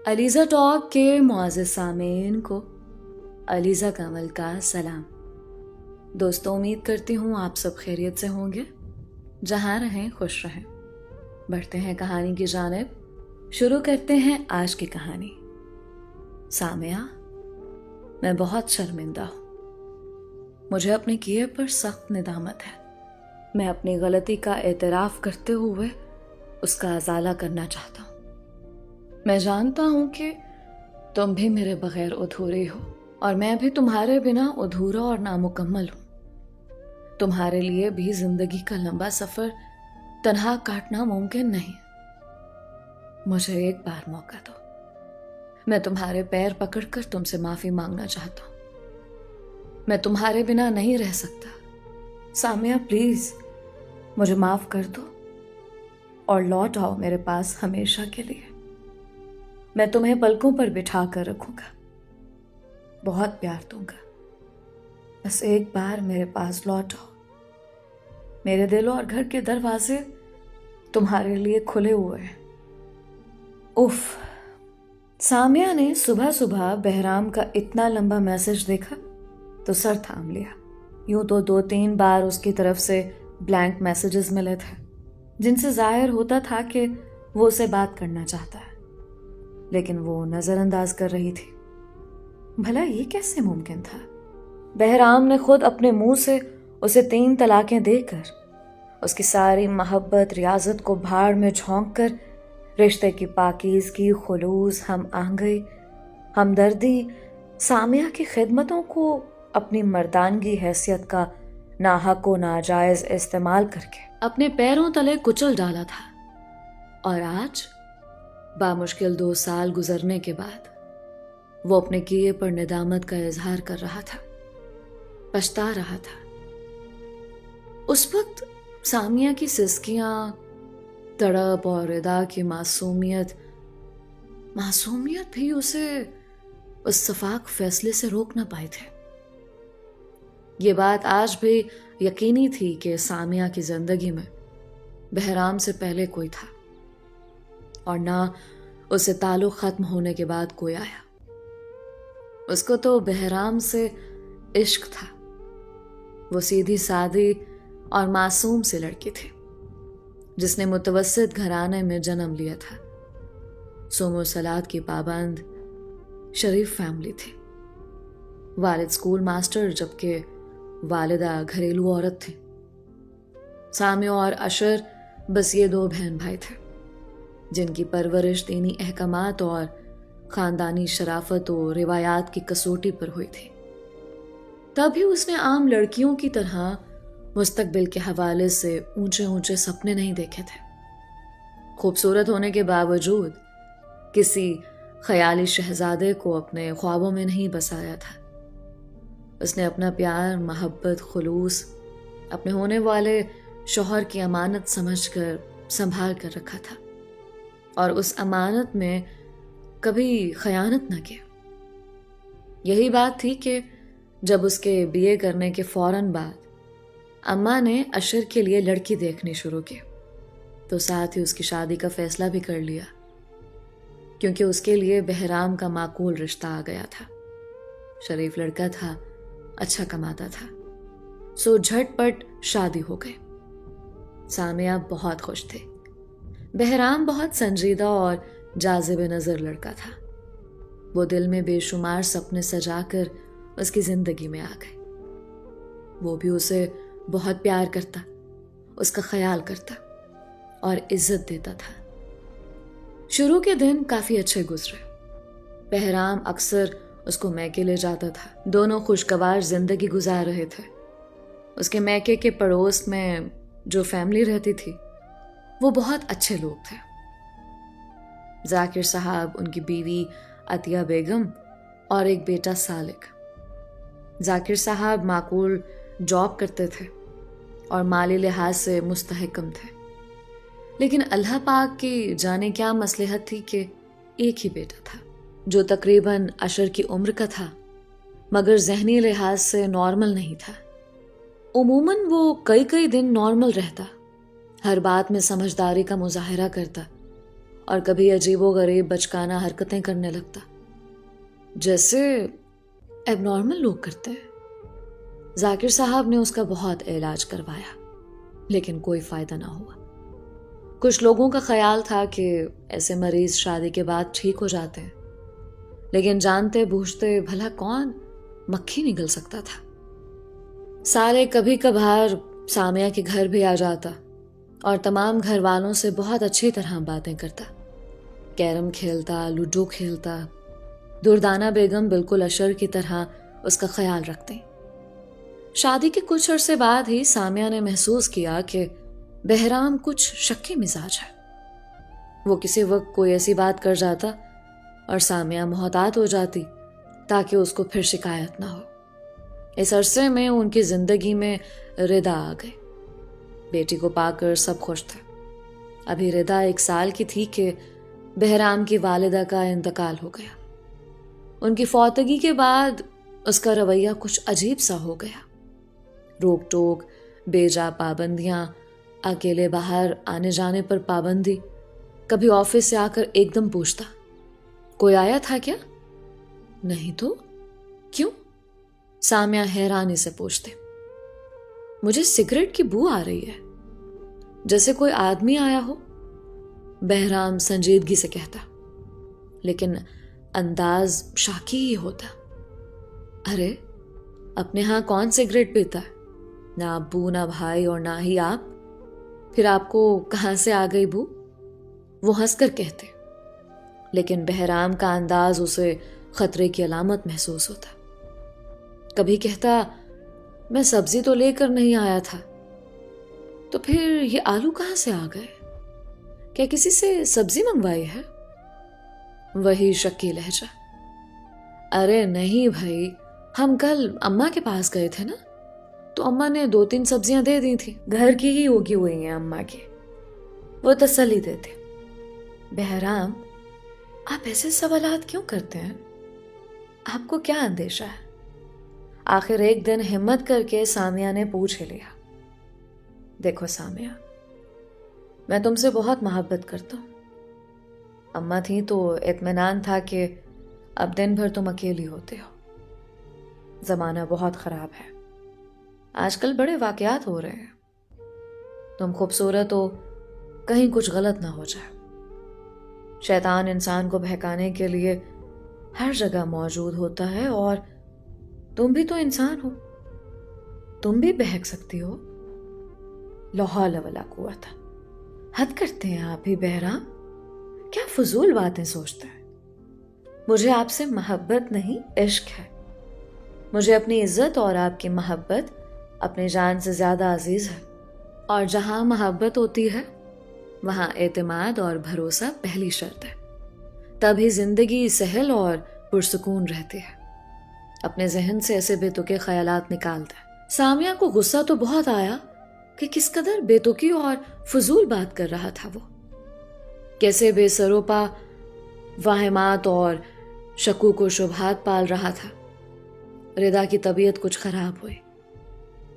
Alizeh talk کے معزز سامعین کو علیزہ کمل کا سلام۔ دوستوں، امید کرتی ہوں آپ سب خیریت سے ہوں گے، جہاں رہیں خوش رہیں۔ بڑھتے ہیں کہانی کی جانب، شروع کرتے ہیں آج کی کہانی۔ سامعہ، میں بہت شرمندہ ہوں، مجھے اپنے کیے پر سخت ندامت ہے۔ میں اپنی غلطی کا اعتراف کرتے ہوئے اس کا ازالہ کرنا چاہتا ہوں۔ میں جانتا ہوں کہ تم بھی میرے بغیر ادھوری ہو، اور میں بھی تمہارے بنا ادھورا اور نامکمل ہوں۔ تمہارے لیے بھی زندگی کا لمبا سفر تنہا کاٹنا ممکن نہیں۔ مجھے ایک بار موقع دو، میں تمہارے پیر پکڑ کر تم سے معافی مانگنا چاہتا ہوں۔ میں تمہارے بنا نہیں رہ سکتا۔ سامعہ، پلیز مجھے معاف کر دو اور لوٹ آؤ میرے پاس ہمیشہ کے لیے۔ میں تمہیں پلکوں پر بٹھا کر رکھوں گا، بہت پیار دوں گا۔ بس ایک بار میرے پاس لوٹ آؤ۔ میرے دل اور گھر کے دروازے تمہارے لیے کھلے ہوئے ہیں۔ اف! سامعہ نے صبح صبح بہرام کا اتنا لمبا میسج دیکھا تو سر تھام لیا۔ یوں تو 2-3 بار اس کی طرف سے بلینک میسیجز ملے تھے، جن سے ظاہر ہوتا تھا کہ وہ اسے بات کرنا چاہتا ہے، لیکن وہ نظر انداز کر رہی تھی۔ بھلا یہ کیسے ممکن تھا؟ بہرام نے خود اپنے منہ سے اسے 3 طلاقیں دے کر اس کی ساری محبت ریاضت کو بھاڑ میں جھونک کر رشتے کی پاکیزگی، خلوص، ہم آہنگی، ہمدردی، سامعہ کی خدمتوں کو اپنی مردانگی حیثیت کا ناحق و ناجائز استعمال کر کے اپنے پیروں تلے کچل ڈالا تھا۔ اور آج بامشکل 2 سال گزرنے کے بعد وہ اپنے کیے پر ندامت کا اظہار کر رہا تھا، پچھتا رہا تھا۔ اس وقت سامعہ کی سسکیاں، تڑپ اور ادا کی معصومیت بھی اسے اس شفاق فیصلے سے روک نہ پائے تھے۔ یہ بات آج بھی یقینی تھی کہ سامعہ کی زندگی میں بہرام سے پہلے کوئی تھا، اور نہ اسے تعلق ختم ہونے کے بعد کوئی آیا۔ اس کو تو بہرام سے عشق تھا۔ وہ سیدھی سادی اور معصوم سی لڑکی تھی، جس نے متوسط گھرانے میں جنم لیا تھا۔ صوم و صلات کی پابند شریف فیملی تھی۔ والد اسکول ماسٹر جبکہ والدہ گھریلو عورت تھی۔ سامعہ اور اشر بس یہ 2 بہن بھائی تھے، جن کی پرورش دینی احکامات اور خاندانی شرافت و روایات کی کسوٹی پر ہوئی تھی۔ تبھی اس نے عام لڑکیوں کی طرح مستقبل کے حوالے سے اونچے سپنے نہیں دیکھے تھے۔ خوبصورت ہونے کے باوجود کسی خیالی شہزادے کو اپنے خوابوں میں نہیں بسایا تھا۔ اس نے اپنا پیار، محبت، خلوص اپنے ہونے والے شوہر کی امانت سمجھ کر سنبھال کر رکھا تھا، اور اس امانت میں کبھی خیانت نہ کیا۔ یہی بات تھی کہ جب اس کے BA کرنے کے فوراً بعد اماں نے اشر کے لیے لڑکی دیکھنی شروع کی، تو ساتھ ہی اس کی شادی کا فیصلہ بھی کر لیا، کیونکہ اس کے لیے بہرام کا معقول رشتہ آ گیا تھا۔ شریف لڑکا تھا، اچھا کماتا تھا، سو جھٹ پٹ شادی ہو گئی۔ سامعہ بہت خوش تھے۔ بہرام بہت سنجیدہ اور جاذب نظر لڑکا تھا۔ وہ دل میں بے شمار سپنے سجا کر اس کی زندگی میں آ گئے۔ وہ بھی اسے بہت پیار کرتا، اس کا خیال کرتا اور عزت دیتا تھا۔ شروع کے دن کافی اچھے گزرے۔ بہرام اکثر اس کو میکے لے جاتا تھا۔ دونوں خوشگوار زندگی گزار رہے تھے۔ اس کے میکے کے پڑوس میں جو فیملی رہتی تھی وہ بہت اچھے لوگ تھے۔ ذاکر صاحب، ان کی بیوی عطیہ بیگم اور ایک بیٹا سالک۔ ذاکر صاحب معقول جاب کرتے تھے اور مالی لحاظ سے مستحکم تھے، لیکن اللہ پاک کی جانے کیا مصلحت تھی کہ ایک ہی بیٹا تھا، جو تقریباً اشر کی عمر کا تھا، مگر ذہنی لحاظ سے نارمل نہیں تھا۔ عموماً وہ کئی دن نارمل رہتا، ہر بات میں سمجھداری کا مظاہرہ کرتا اور کبھی عجیب و غریب بچکانہ حرکتیں کرنے لگتا، جیسے ایب نارمل لوگ کرتے ہیں۔ ذاکر صاحب نے اس کا بہت علاج کروایا لیکن کوئی فائدہ نہ ہوا۔ کچھ لوگوں کا خیال تھا کہ ایسے مریض شادی کے بعد ٹھیک ہو جاتے ہیں، لیکن جانتے بوجھتے بھلا کون مکھی نگل سکتا تھا۔ سارے کبھی کبھار سامیہ کے گھر بھی آ جاتا اور تمام گھر والوں سے بہت اچھی طرح باتیں کرتا، کیرم کھیلتا، لوڈو کھیلتا۔ دردانہ بیگم بالکل اشر کی طرح اس کا خیال رکھتے۔ شادی کے کچھ عرصے بعد ہی سامیہ نے محسوس کیا کہ بہرام کچھ شکی مزاج ہے۔ وہ کسی وقت کوئی ایسی بات کر جاتا اور سامیہ محتاط ہو جاتی تاکہ اس کو پھر شکایت نہ ہو۔ اس عرصے میں ان کی زندگی میں ردا آ گئی۔ بیٹی کو پا کر سب خوش تھے۔ ابھی ردا 1 سال کی تھی کہ بہرام کی والدہ کا انتقال ہو گیا۔ ان کی فوتگی کے بعد اس کا رویہ کچھ عجیب سا ہو گیا۔ روک ٹوک، بے جا پابندیاں، اکیلے باہر آنے جانے پر پابندی۔ کبھی آفس سے آ کر ایک دم پوچھتا، کوئی آیا تھا کیا؟ نہیں تو کیوں؟ سامیہ حیرانی سے پوچھتے۔ مجھے سگریٹ کی بو آ رہی ہے، جیسے کوئی آدمی آیا ہو، بہرام سنجیدگی سے کہتا، لیکن انداز شاکی ہی ہوتا۔ ارے اپنے ہاں کون سگریٹ پیتا ہے؟ نہ ابو، نہ بھائی اور نہ ہی آپ، پھر آپ کو کہاں سے آ گئی بو؟ وہ ہنس کر کہتے، لیکن بہرام کا انداز اسے خطرے کی علامت محسوس ہوتا۔ کبھی کہتا، میں سبزی تو لے کر نہیں آیا تھا، تو پھر یہ آلو کہاں سے آ گئے؟ کیا کسی سے سبزی منگوائی ہے؟ وہی شکی لہجہ، ارے نہیں بھائی، ہم کل اماں کے پاس گئے تھے نا، تو اماں نے 2-3 سبزیاں دے دی تھیں، گھر کی ہی اگی ہوئی ہیں اماں کی، وہ تسلی دیتے۔ بہرام، آپ ایسے سوالات کیوں کرتے ہیں؟ آپ کو کیا اندیشہ ہے؟ آخر ایک دن ہمت کر کے سامیہ نے پوچھ لیا، دیکھو سامیہ، میں تم سے بہت محبت کرتا ہوں۔ اماں تھیں تو اطمینان تھا کہ اب دن بھر تم اکیلی ہوتے ہو۔ زمانہ بہت خراب ہے، آج کل بڑے واقعات ہو رہے ہیں، تم خوبصورت ہو، کہیں کچھ غلط نہ ہو جائے۔ شیطان انسان کو بہکانے کے لیے ہر جگہ موجود ہوتا ہے، اور تم بھی تو انسان ہو، تم بھی بہک سکتی ہو۔ لا حول ولا قوت، حد کرتے ہیں آپ بھی بہرام، کیا فضول باتیں سوچتے ہیں؟ مجھے آپ سے محبت نہیں، عشق ہے۔ مجھے اپنی عزت اور آپ کی محبت اپنی جان سے زیادہ عزیز ہے، اور جہاں محبت ہوتی ہے وہاں اعتماد اور بھروسہ پہلی شرط ہے، تبھی زندگی سہل اور پرسکون رہتی ہے۔ اپنے ذہن سے ایسے بے تکے خیالات نکال دیں۔ سامیہ کو غصہ تو بہت آیا کہ کس قدر بے تکی اور فضول بات کر رہا تھا وہ، کیسے بے سروپا واہمات اور شکوک و شبہات پال رہا تھا۔ ردا کی طبیعت کچھ خراب ہوئی،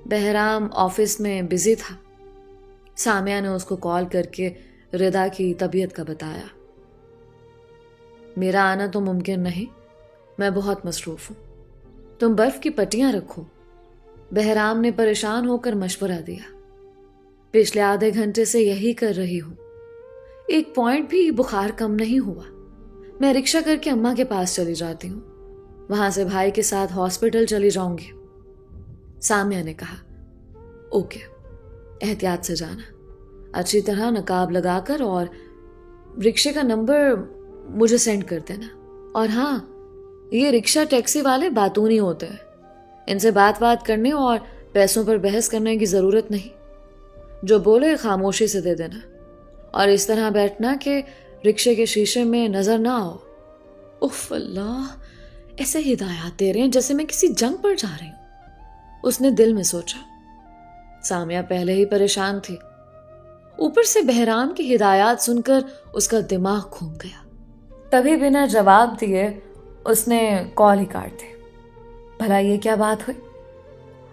بہرام آفس میں بزی تھا۔ سامیہ نے اس کو کال کر کے ردا کی طبیعت کا بتایا۔ میرا آنا تو ممکن نہیں، میں بہت مصروف ہوں، تم برف کی پٹیاں رکھو۔ بہرام نے پریشان ہو کر مشورہ دیا، پچھلے آدھے گھنٹے سے یہی کر رہی ہوں، 1 پوائنٹ بھی بخار کم نہیں ہوا۔ میں رکشہ کر کے اماں کے پاس چلی جاتی ہوں، وہاں سے بھائی کے ساتھ ہاسپٹل چلی جاؤں گی۔ سامیہ نے کہا، اوکے، احتیاط سے جانا، اچھی طرح نقاب لگا کر، اور رکشے کا نمبر مجھے سینڈ کر دینا۔ اور ہاں، یہ رکشہ ٹیکسی والے باتونی ہوتے ہیں، ان سے بات کرنے اور پیسوں پر بحث کرنے کی ضرورت نہیں، جو بولے خاموشی سے دے دینا، اور اس طرح بیٹھنا کہ رکشے کے شیشے میں نظر نہ آؤ۔ اف اللہ، ایسے ہدایات دے رہے ہیں جیسے میں کسی جنگ پر جا رہی ہوں، اس نے دل میں سوچا۔ سامیہ پہلے ہی پریشان تھی، اوپر سے بہرام کی ہدایات سن کر اس کا دماغ گھوم گیا۔ تبھی بنا جواب دیے اس نے کال ہی کاٹ دی۔ بھلا یہ کیا بات ہوئی؟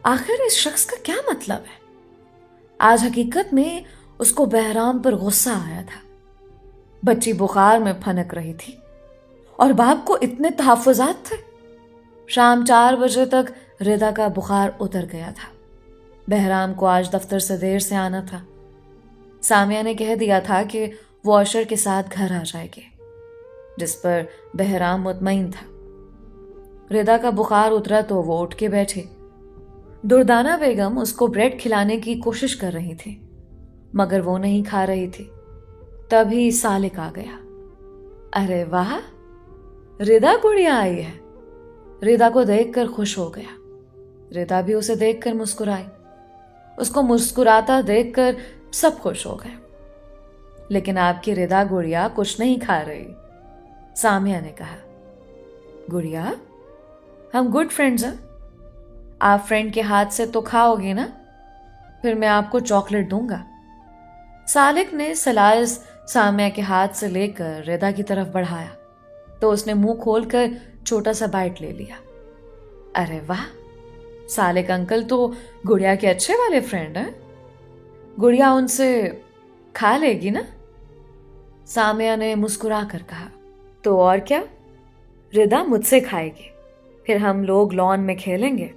آخر اس شخص کا کیا مطلب ہے؟ آج حقیقت میں اس کو بہرام پر غصہ آیا تھا۔ بچی بخار میں پھنک رہی تھی اور باپ کو اتنے تحفظات تھے۔ شام 4 بجے تک ردا کا بخار اتر گیا تھا۔ بہرام کو آج دفتر سے دیر سے آنا تھا۔ سامیہ نے کہہ دیا تھا کہ وہ اشر کے ساتھ گھر آ جائے گی، جس پر بہرام مطمئن تھا۔ ردا کا بخار اترا تو وہ اٹھ کے بیٹھے۔ دردانہ بیگم اس کو بریڈ کھلانے کی کوشش کر رہی تھی، مگر وہ نہیں کھا رہی تھی۔ تبھی سالک آ گیا۔ ارے واہ، ردا گڑیا آئی ہے۔ ردا کو دیکھ کر خوش ہو گیا۔ ردا بھی اسے دیکھ کر مسکرائی۔ اس کو مسکراتا دیکھ کر سب خوش ہو گئے۔ لیکن آپ کی ردا گڑیا کچھ نہیں کھا رہی۔ سامیہ نے کہا، گڑیا ہم گڈ فرینڈز ہیں، آپ فرینڈ کے ہاتھ سے تو کھاؤ گے نا، پھر میں آپ کو چاکلیٹ دوں گا۔ سالک نے سلائس سامیہ کے ہاتھ سے لے کر ردا کی طرف بڑھایا تو اس نے منہ کھول کر چھوٹا سا بائٹ لے لیا۔ ارے واہ، سالک انکل تو گڑیا کے اچھے والے فرینڈ ہیں، گڑیا ان سے کھا لے گی نا؟ سامیہ نے مسکرا کر کہا، تو اور کیا، ردا مجھ سے کھائے گی، پھر ہم لوگ لان میں کھیلیں گے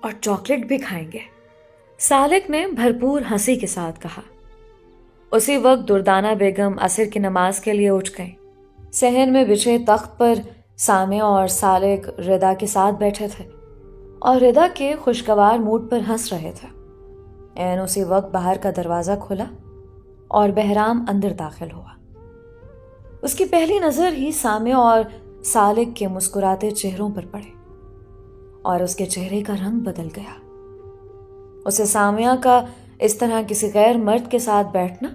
اور چاکلیٹ بھی کھائیں گے۔ سالک نے بھرپور ہنسی کے ساتھ کہا۔ اسی وقت دردانہ بیگم عصر کی نماز کے لیے اٹھ گئیں۔ صحن میں بچھے تخت پر سامیہ اور سالک ردا کے ساتھ بیٹھے تھے اور ردا کے خوشگوار موڈ پر ہنس رہے تھے۔ عین اسی وقت باہر کا دروازہ کھلا اور بہرام اندر داخل ہوا۔ اس کی پہلی نظر ہی سامیہ اور سالک کے مسکراتے چہروں پر پڑے اور اس کے چہرے کا رنگ بدل گیا۔ اسے سامیہ کا اس طرح کسی غیر مرد کے ساتھ بیٹھنا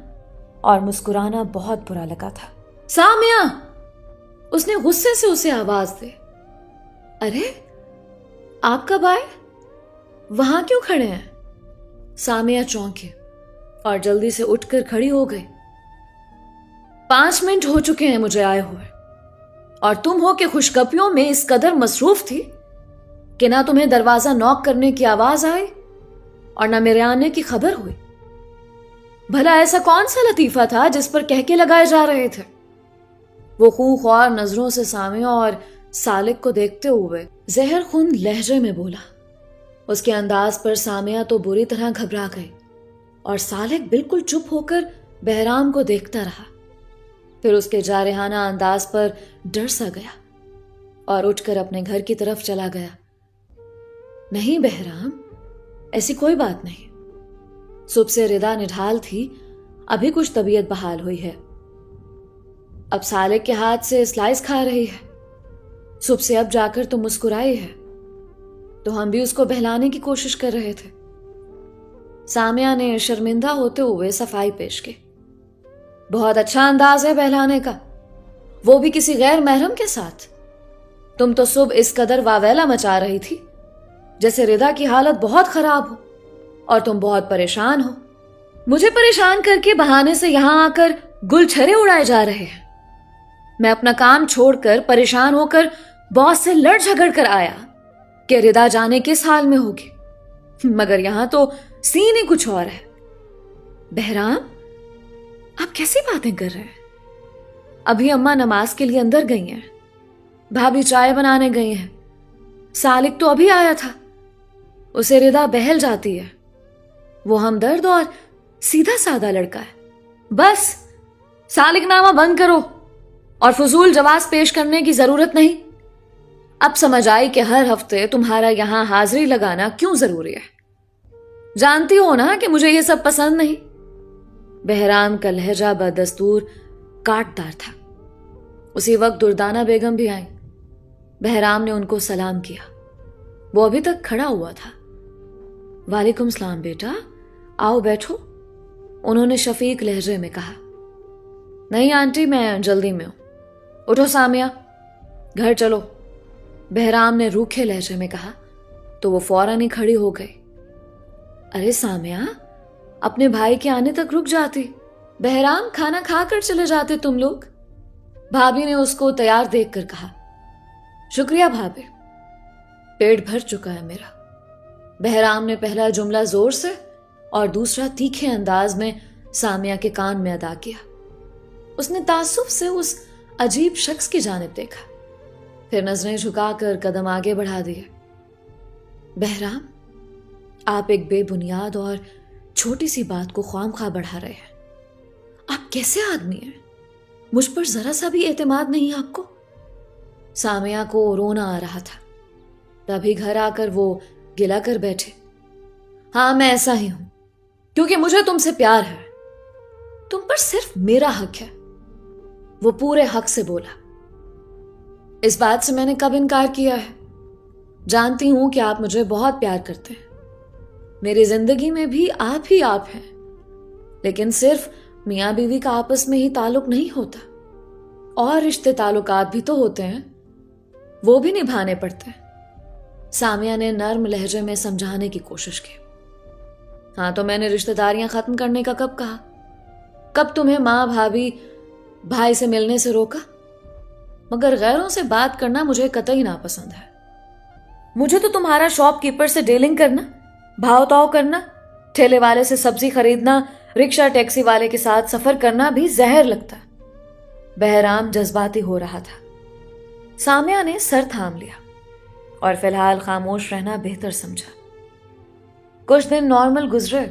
اور مسکرانا بہت برا لگا تھا۔ سامیہ! اس نے غصے سے اسے آواز دی۔ ارے آپ کب آئے؟ وہاں کیوں کھڑے ہیں؟ سامیہ چونکی اور جلدی سے اٹھ کر کھڑی ہو گئی۔ 5 منٹ ہو چکے ہیں مجھے آئے ہوئے، اور تم ہو کہ خوشگپیوں میں اس قدر مصروف تھی کہ نہ تمہیں دروازہ نوک کرنے کی آواز آئی اور نہ میرے آنے کی خبر ہوئی۔ بھلا ایسا کون سا لطیفہ تھا جس پر کہکے لگائے جا رہے تھے؟ وہ خوں خوار نظروں سے سامیہ اور سالک کو دیکھتے ہوئے زہر خون لہجے میں بولا۔ اس کے انداز پر سامیہ تو بری طرح گھبرا گئی اور سالک بالکل چپ ہو کر بہرام کو دیکھتا رہا۔ پھر اس کے جارحانہ انداز پر ڈر سا گیا اور اٹھ کر اپنے گھر کی طرف چلا گیا۔ نہیں بہرام، ایسی کوئی بات نہیں، صبح سے ردا نڈھال تھی، ابھی کچھ طبیعت بحال ہوئی ہے، اب سالک کے ہاتھ سے سلائس کھا رہی ہے، صبح سے اب جا کر تو مسکرائی ہے، تو ہم بھی اس کو بہلانے کی کوشش کر رہے تھے۔ سامیہ نے شرمندہ ہوتے ہوئے صفائی پیش کی۔ بہت اچھا انداز ہے بہلانے کا، وہ بھی کسی غیر محرم کے ساتھ۔ تم تو صبح اس قدر واویلا مچا رہی تھی جیسے ردا کی حالت بہت خراب ہو اور تم بہت پریشان ہو۔ مجھے پریشان کر کے بہانے سے یہاں آ کر گل چھرے اڑائے جا رہے ہیں۔ میں اپنا کام چھوڑ کر پریشان ہو کر باس سے لڑ جھگڑ کر آیا کہ ردا جانے کس حال میں ہوگی، مگر یہاں تو سین ہی کچھ اور ہے۔ بہرام، آپ کیسی باتیں کر رہے ہیں؟ ابھی اماں نماز کے لیے اندر گئی ہیں، بھابھی چائے بنانے گئی ہیں، سالک تو ابھی آیا تھا، اسے ردا بہل جاتی ہے، وہ ہمدرد اور سیدھا سادہ لڑکا ہے۔ بس سالک نامہ بند کرو اور فضول جواز پیش کرنے کی ضرورت نہیں۔ اب سمجھ آئی کہ ہر ہفتے تمہارا یہاں حاضری لگانا کیوں ضروری ہے۔ جانتی ہو نا کہ مجھے یہ سب پسند نہیں۔ بہرام کا لہجہ بدستور کاٹ دار تھا۔ اسی وقت دردانہ بیگم بھی آئیں۔ بہرام نے ان کو سلام کیا۔ وہ ابھی تک کھڑا ہوا تھا۔ وعلیکم السلام بیٹا، آؤ بیٹھو، انہوں نے شفیق لہجے میں کہا۔ نہیں آنٹی، میں جلدی میں ہوں۔ اٹھو سامیہ، گھر چلو، بہرام نے روکھے لہجے میں کہا تو وہ فوراً ہی کھڑی ہو گئی۔ ارے سامیہ، اپنے بھائی کے آنے تک رک جاتی، بہرام کھانا کھا کر چلے جاتے تم لوگ، بھابھی نے اس کو تیار دیکھ کر کہا۔ شکریہ بھابھی، پیٹ بھر چکا ہے میرا، بہرام نے پہلا جملہ زور سے اور دوسرا تیکھے انداز میں سامیہ کے کان میں ادا کیا۔ اس نے تعصب سے اس عجیب شخص کی جانب دیکھا، پھر نظریں جھکا کر قدم آگے بڑھا دیے۔ بہرام، آپ ایک بے بنیاد اور چھوٹی سی بات کو خواہ مخواہ بڑھا رہے ہیں۔ آپ کیسے آدمی ہیں؟ مجھ پر ذرا سا بھی اعتماد نہیں آپ کو؟ سامیہ کو رونا آ رہا تھا، تبھی گھر آ کر وہ گلا کر بیٹھے۔ ہاں، میں ایسا ہی ہوں، کیونکہ مجھے تم سے پیار ہے۔ تم پر صرف میرا حق ہے، وہ پورے حق سے بولا۔ اس بات سے میں نے کب انکار کیا ہے؟ جانتی ہوں کہ آپ مجھے بہت پیار کرتے ہیں، میری زندگی میں بھی آپ ہی آپ ہیں، لیکن صرف میاں بیوی کا آپس میں ہی تعلق نہیں ہوتا، اور رشتے تعلقات بھی تو ہوتے ہیں، وہ بھی نبھانے پڑتے ہیں۔ سامیہ نے نرم لہجے میں سمجھانے کی کوشش کی۔ ہاں، تو میں نے رشتہ داریاں ختم کرنے کا کب کہا؟ کب تمہیں ماں، بھابھی، بھائی سے ملنے سے روکا؟ مگر غیروں سے بات کرنا مجھے قطعی ناپسند ہے۔ مجھے تو تمہارا شاپ کیپر سے ڈیلنگ کرنا، بھاؤ تاؤ کرنا، ٹھیلے والے سے سبزی خریدنا، رکشہ ٹیکسی والے کے ساتھ سفر کرنا بھی زہر لگتا۔ بہرام جذباتی ہو رہا تھا۔ سامیہ نے سر تھام لیا اور فی الحال خاموش رہنا بہتر سمجھا۔ کچھ دن نارمل گزرے،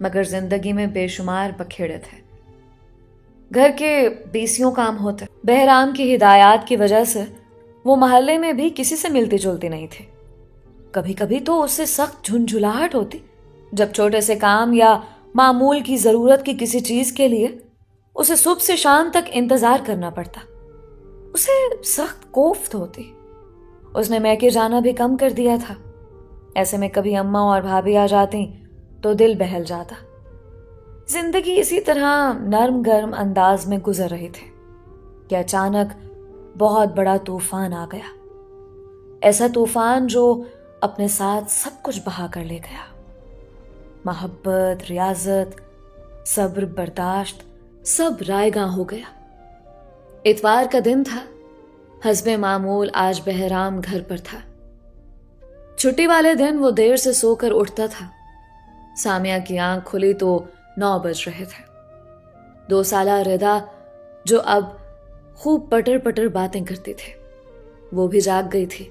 مگر زندگی میں بے شمار بکھیڑے تھے۔ گھر کے 20 کام ہوتے۔ بہرام کی ہدایات کی وجہ سے وہ محلے میں بھی کسی سے ملتی جلتی نہیں تھی۔ کبھی کبھی تو اس سے سخت جھنجھلاہٹ ہوتی جب چھوٹے سے کام یا معمول کی ضرورت کی کسی چیز کے لیے اسے صبح سے شام تک انتظار کرنا پڑتا۔ اسے سخت کوفت ہوتی۔ اس نے میکے جانا بھی کم کر دیا تھا۔ ایسے میں کبھی اماں اور بھابھی آ جاتی تو دل بہل جاتا۔ زندگی اسی طرح نرم گرم انداز میں گزر رہی تھی کہ اچانک بہت بڑا طوفان آ گیا۔ ایسا طوفان جو اپنے ساتھ سب کچھ بہا کر لے گیا۔ محبت، ریاضت، صبر، برداشت، سب رائے گاں ہو گیا۔ اتوار کا دن تھا۔ حسب معمول آج بہرام گھر پر تھا۔ چھٹی والے دن وہ دیر سے سو کر اٹھتا تھا۔ سامیہ کی آنکھ کھلی تو 9 بج رہے تھے۔ 2 سالہ ردا جو اب خوب پٹر پٹر باتیں کرتی تھی، وہ بھی جاگ گئی تھی۔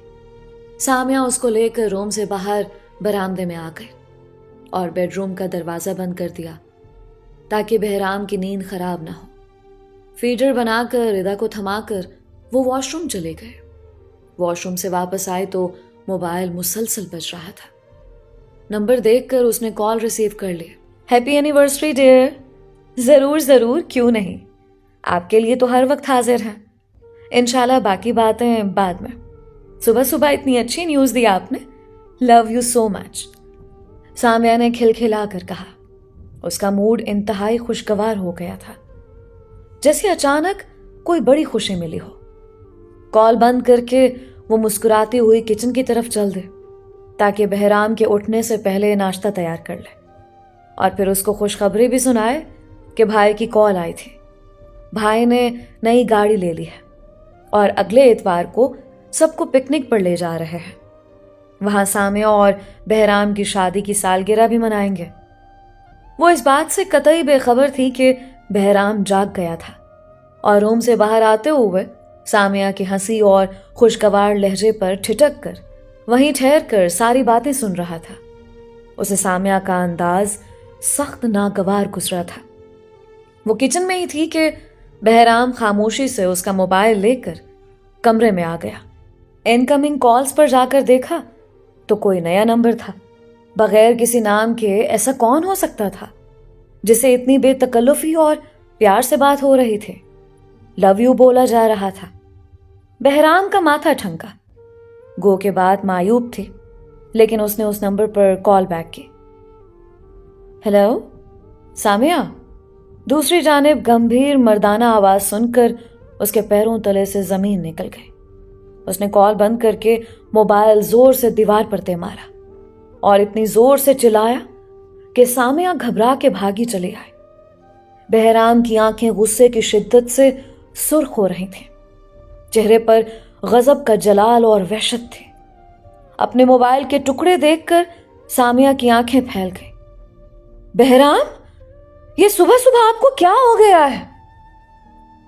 سامیہ اس کو لے کر روم سے باہر برآمدے میں آ گئی اور بیڈ روم کا دروازہ بند کر دیا تاکہ بہرام کی نیند خراب نہ ہو۔ فیڈر بنا کر ردا کو تھما کر وہ واش روم چلے گئے۔ واش روم سے واپس آئے تو موبائل مسلسل بج رہا تھا۔ نمبر دیکھ کر اس نے کال ریسیو کر لی۔ Happy anniversary dear. ضرور ضرور، کیوں نہیں، آپ کے لیے تو ہر وقت حاضر ہیں۔ انشاءاللہ باقی باتیں بعد میں۔ صبح صبح اتنی اچھی نیوز دی آپ نے، لو یو سو مچ۔ سامیہ نے کھلکھلا کر کہا۔ اس کا موڈ انتہائی خوشگوار ہو گیا تھا، جیسے اچانک کوئی بڑی خوشی ملی ہو۔ کال بند کر کے وہ مسکراتی ہوئی کچن کی طرف چل دے تاکہ بہرام کے اٹھنے سے پہلے ناشتہ تیار کر لے، اور پھر اس کو خوشخبری بھی سنائے کہ بھائی کی کال آئی تھی۔ بھائی نے نئی گاڑی لے لی ہے اور اگلے اتوار کو سب کو پکنک پر لے جا رہے ہیں۔ وہاں سامیہ اور بہرام کی شادی کی سالگرہ بھی منائیں گے۔ وہ اس بات سے قطعی بے خبر تھی کہ بہرام جاگ گیا تھا اور روم سے باہر آتے ہوئے سامیہ کی ہنسی اور خوشگوار لہجے پر ٹھٹک کر وہیں ٹھہر کر ساری باتیں سن رہا تھا۔ اسے سامیہ کا انداز سخت ناگوار گزرا تھا۔ وہ کچن میں ہی تھی کہ بہرام خاموشی سے اس کا موبائل لے کر کمرے میں آ گیا۔ انکمنگ کالز پر جا کر دیکھا تو کوئی نیا نمبر تھا۔ بغیر کسی نام کے ایسا کون ہو سکتا تھا جسے اتنی بے تکلفی اور پیار سے بات ہو رہی تھی؟ لو یو بولا جا رہا تھا۔ بہرام کا ماتھا ٹھنکا، گو کے بات معیوب تھی، لیکن اس نے اس نمبر پر کال بیک کی۔ ہیلو سامیہ؟ دوسری جانب گمبھیر مردانہ آواز سن کر اس کے پیروں تلے سے زمین نکل گئی۔ اس نے کال بند کر کے موبائل زور سے دیوار پر دے مارا اور اتنی زور سے چلایا کہ سامیہ گھبرا کے بھاگی چلی آئی۔ بہرام کی آنکھیں غصے کی شدت سے سرخ ہو رہی تھیں، چہرے پر غضب کا جلال اور وحشت تھی۔ اپنے موبائل کے ٹکڑے دیکھ کر سامیہ کی آنکھیں پھیل گئیں۔ بہرام، یہ صبح صبح آپ کو کیا ہو گیا ہے؟